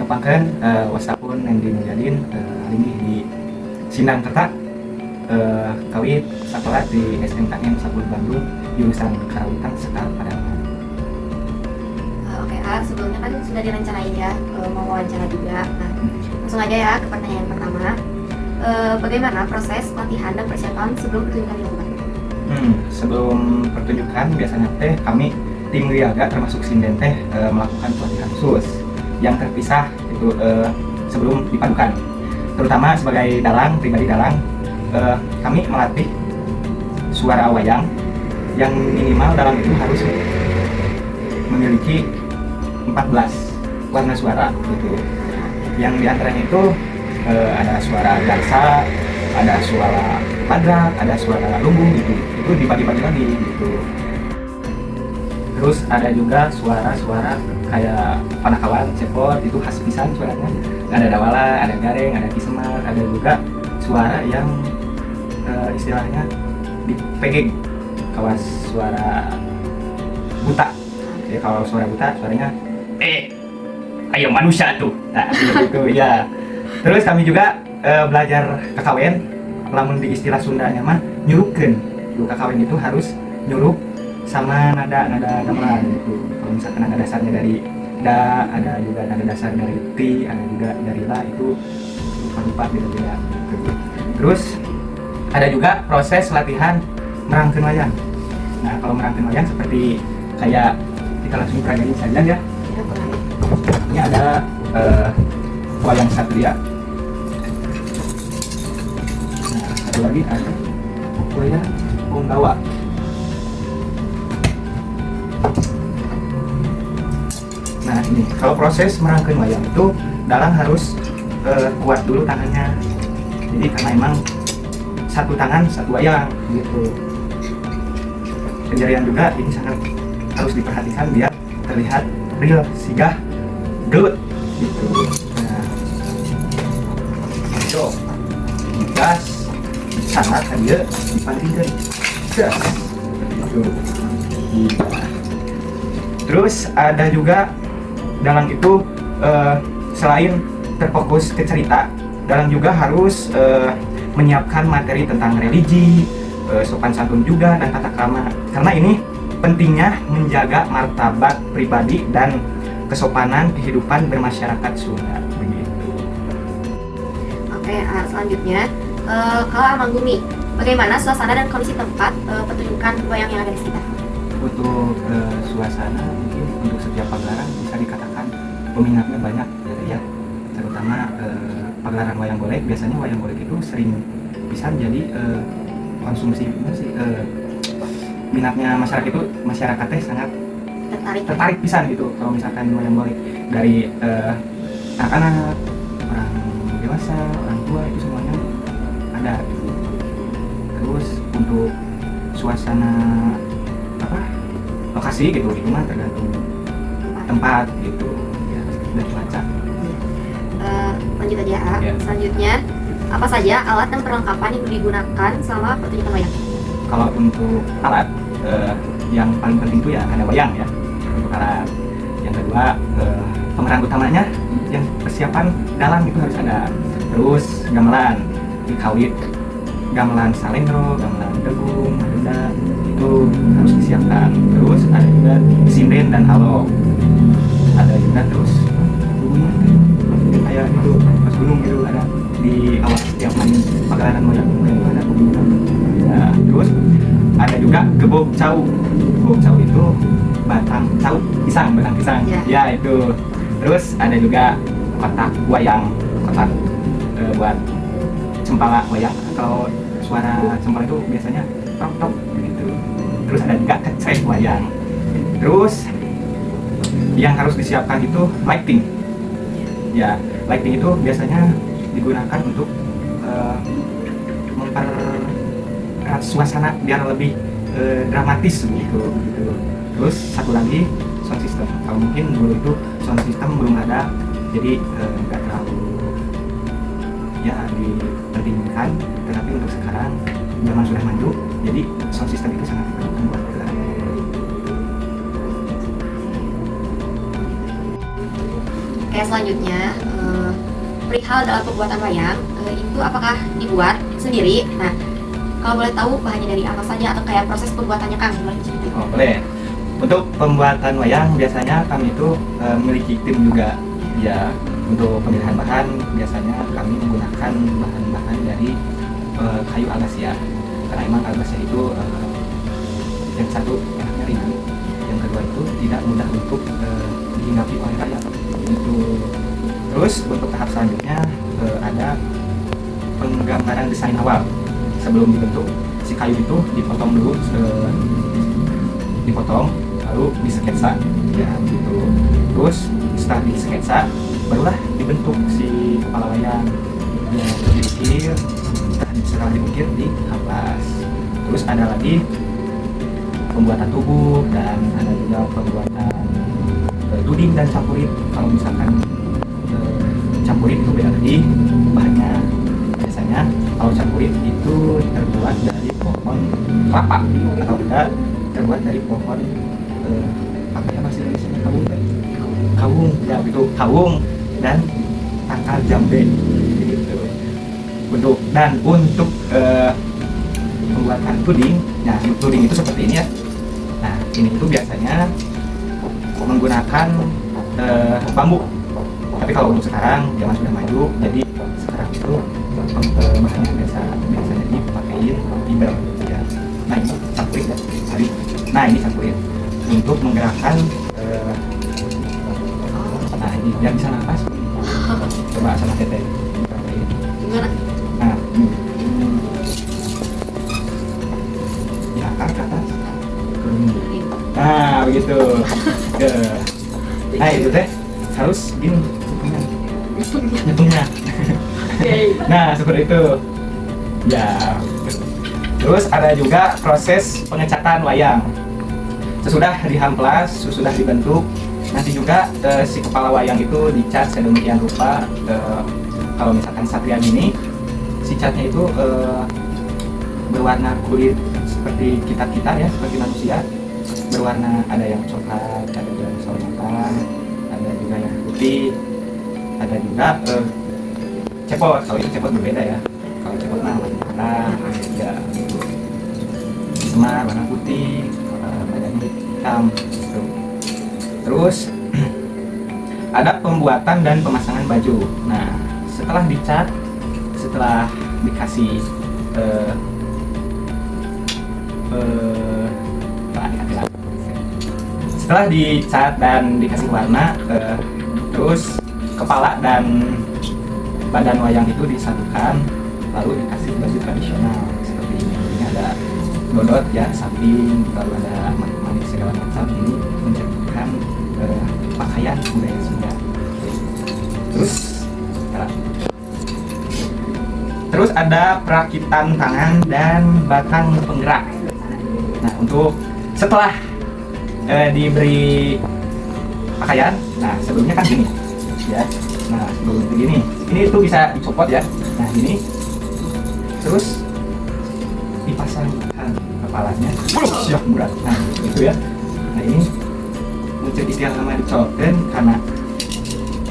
ngepangkeun wasapun yang dimujadin ini di Sindang Kerta kawit sekolah di SMKN 10 Bandung jurusan Karawitan Sekar Padangan. Oke, sebelumnya kan sudah direncanain ya mau wawancara juga. Nah, langsung aja ya ke pertanyaan pertama. Bagaimana proses latihan dan persiapan sebelum pertunjukan dilakukan? Sebelum pertunjukan biasanya kami tim Wiaga termasuk Sinden melakukan pelatihan khusus yang terpisah itu sebelum dipadukan. Terutama sebagai dalang, pribadi dalang, kami melatih suara wayang yang minimal dalang itu harus memiliki 14 warna suara gitu. Yang diantaranya itu ada suara dansa, ada suara padrak, ada suara lumbung gitu. Itu dibagi-bagi lagi gitu. Terus ada juga suara-suara kayak panakawan, cepot, itu khas pisan suaranya. Ada dawala, ada gareng, ada kisemar, ada juga suara yang istilahnya dipegeng, kawas suara buta. Jadi kalau suara buta suaranya ayo manusia tuh. Nah, gitu ya. Terus kami juga belajar kakawen, lamun di istilah Sundanya mah nyurupkeun. Kakawen itu harus nyurup sama nada gamelan gitu. Kalau misalkan nada dasarnya dari da, ada juga nada dasar dari ti, ada juga dari la, itu lupa beda-beda gitu. Terus ada juga proses latihan merangkeun wayang. Nah, kalau merangkeun wayang seperti kayak kita langsung peragain saja ya. Ini ada wayang satria. Nah, satu lagi ada wayang Punggawa. Nah, ini kalau proses merangkeun wayang itu dalang harus kuat dulu tangannya. Jadi karena emang satu tangan satu wayang gitu. Penjarian juga ini sangat harus diperhatikan biar terlihat real, sigah, gelut gitu. Nah, so, gas, sangat aja dipantingkan, gas, gitu. Terus ada juga dalang itu selain terfokus ke cerita, dalang juga harus menyiapkan materi tentang religi, sopan santun juga, dan tata krama. Karena ini pentingnya menjaga martabat pribadi dan kesopanan kehidupan bermasyarakat Sunda begitu. Oke, selanjutnya kalau Amanggumi, bagaimana suasana dan kondisi tempat pertunjukan wayang yang ada di sekitar? Untuk suasana mungkin untuk setiap pagelaran bisa dikatakan peminatnya banyak gitu ya. Terutama pagelaran wayang golek, biasanya wayang golek itu sering bisa jadi konsumsi minatnya masyarakatnya sangat tertarik pisan gitu. Kalau misalkan wayang golek dari anak-anak, orang dewasa, orang tua, itu semuanya ada gitu. Terus untuk suasana lokasi gitu, itu mah tergantung tempat gitu ya, dan cuaca. Lanjut aja ya. Selanjutnya, apa saja alat dan perlengkapan yang digunakan selama pertunjukan wayang? Kalau untuk alat yang paling penting itu ya ada wayang ya, untuk alat. Yang kedua pemeran utamanya yang persiapan dalang itu harus ada. Terus gamelan dikawit, gamelan salendro, gamelan degung, madenda, itu harus disiapkan. Terus ada juga sinden dan alok. Ada juga terus kayak itu pas gunung gitu, ada di awal setiap main pagelaran wayang itu ada penggunaan. Nah, terus ada juga gebog cau. Gebog cau itu batang cau pisang, batang pisang. Ya itu. Terus ada juga kotak wayang, kotak buat cempala wayang, atau suara cempala itu biasanya tok gitu. Terus ada juga kecrek wayang. Terus yang harus disiapkan itu lighting. Ya, lighting itu biasanya digunakan untuk mempererat suasana biar lebih dramatis gitu. Terus satu lagi sound system. Kalau mungkin dulu itu sound system belum ada, jadi nggak terlalu ya dipentingkan. Tetapi untuk sekarang zaman sudah maju, jadi sound system itu sangat diperlukan buat pagelaran. Oke, selanjutnya perihal dalam pembuatan wayang itu apakah dibuat sendiri? Nah, kalau boleh tahu bahannya dari apa saja atau kayak proses pembuatannya, Kang, boleh diceritain? Oh, boleh. Untuk pembuatan wayang biasanya kami itu memiliki tim juga. Ya, untuk pemilihan bahan biasanya kami menggunakan bahan-bahan dari kayu akasia. Karena emang akasia itu yang satu enaknya ringan, yang kedua itu tidak mudah untuk dihinggapi oleh rakyat. Itu. Terus untuk tahap selanjutnya ada penggambaran desain awal. Sebelum dibentuk, si kayu itu dipotong dulu, dipotong lalu disketsa, ya gitu. Terus setelah disketsa, barulah dibentuk si kepala wayang. Ya, diukir, setelah diukir dihaplas. Terus ada lagi pembuatan tubuh dan ada juga pembuatan tuding dan campurit. Kalau misalkan campurit itu beda lagi bahannya. Biasanya kalau campurit itu terbuat dari pohon kelapa atau enggak terbuat dari pohon apa ya masih disini kawung ya itu kawung dan tangkal jambe gitu. Untuk pembuatan tuding, nah tuding itu seperti ini ya. Nah ini itu biasanya menggunakan bambu. Tapi kalau untuk sekarang zaman sudah maju, jadi sekarang itu bahannya biasanya dipakein timbel ya. Nah ini campurin ya. Nah ini campurin untuk menggerakkan nah ini biar bisa nafas. Coba sama teteh. Gimana? Nah, ya ke atas. Nah begitu. Nah itu teh harus gini nyetungnya. Nah seperti itu ya. Terus ada juga proses pengecatan wayang. Sesudah dihamplas, sesudah dibentuk, nanti juga si kepala wayang itu dicat sedemikian rupa. Kalau misalkan satria gini, si catnya itu berwarna kulit seperti kita ya, seperti manusia. Berwarna ada yang coklat, ada yang sawo matang, ada juga yang putih, ada juga cepot. Kalau ini cepot berbeda ya. Kalau cepot warna merah, ya semar warna putih, badannya hitam. Gitu. Terus ada pembuatan dan pemasangan baju. Nah, setelah dicat, setelah dikasih setelah dicat dan dikasih warna, terus kepala dan badan wayang itu disatukan, lalu dikasih baju tradisional seperti ini. Ini ada dodot ya, samping, lalu ada manik-manik segala macam. Ini menjadikan pakaian budaya Sunda. Terus ada perakitan tangan dan batang penggerak. Nah, untuk setelah diberi pakaian, nah sebelumnya kan gini ya. Nah sebelum begini, ini tuh bisa dicopot ya. Nah ini terus dipasangkan kepalanya. Siap berat. Nah itu ya. Nah ini muncul istilah nama dicolokkan karena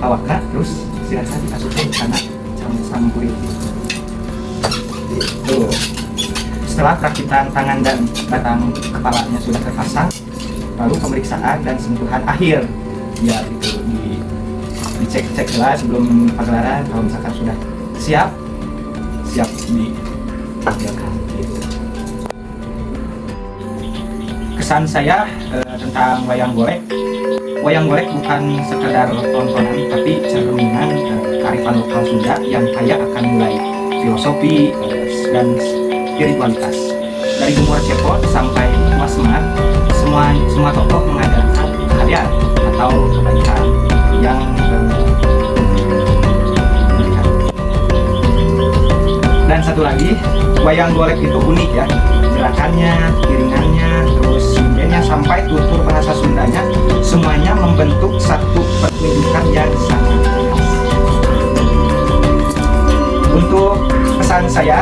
awaknya, terus silahkan dikasihkan karena campur itu. Setelah perakitan tangan dan batang kepalanya sudah terpasang, lalu pemeriksaan dan sentuhan akhir ya gitu, dicek lah sebelum pagelaran. Kalau misalkan sudah siap ditampilkan gitu. Kesan saya tentang wayang golek bukan sekedar tontonan, tapi cerminan kearifan lokal Sunda yang kaya akan nilai filosofi dan spiritualitas. Dari Gemur Cepot sampai Tua Semar, semua tokoh mengajarkan keahlian atau kebaikan yang dan satu lagi, wayang golek itu unik ya, gerakannya, iringannya, terus sindennya sampai tutur bahasa Sundanya, semuanya membentuk satu pertunjukan yang sangat khas. Untuk pesan saya,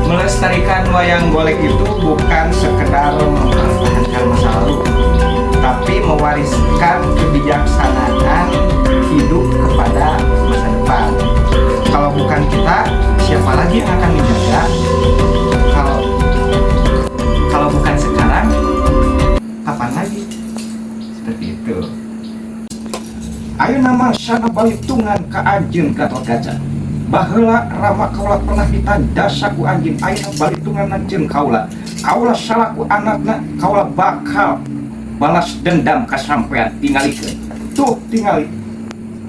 melestarikan wayang golek itu bukan sekedar mempertahankan masa lalu, tapi mewariskan kebijaksanaan hidup kepada masa depan. Kalau bukan kita, siapa lagi yang akan menjaga? Kalau bukan sekarang, kapan lagi? Seperti itu. Ayo nama sana balitungan ka anjeun Gatot Kaca. Baheula rama kaula pernah ditandasa ku anjeun, ayeuna balitungan jeung kaula. Kaula salaku anakna, kaula bakal balas dendam ka sampean. Tingalikeun. Tuh tingali.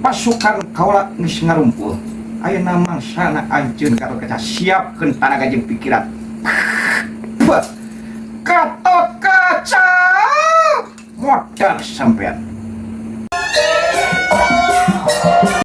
Pasukan kaula geus ngarumpul. Ayeuna mangsana anjeun Gatot Kaca, siapkeun tanaga jeung pikiran. Gatot Kaca modal sampean.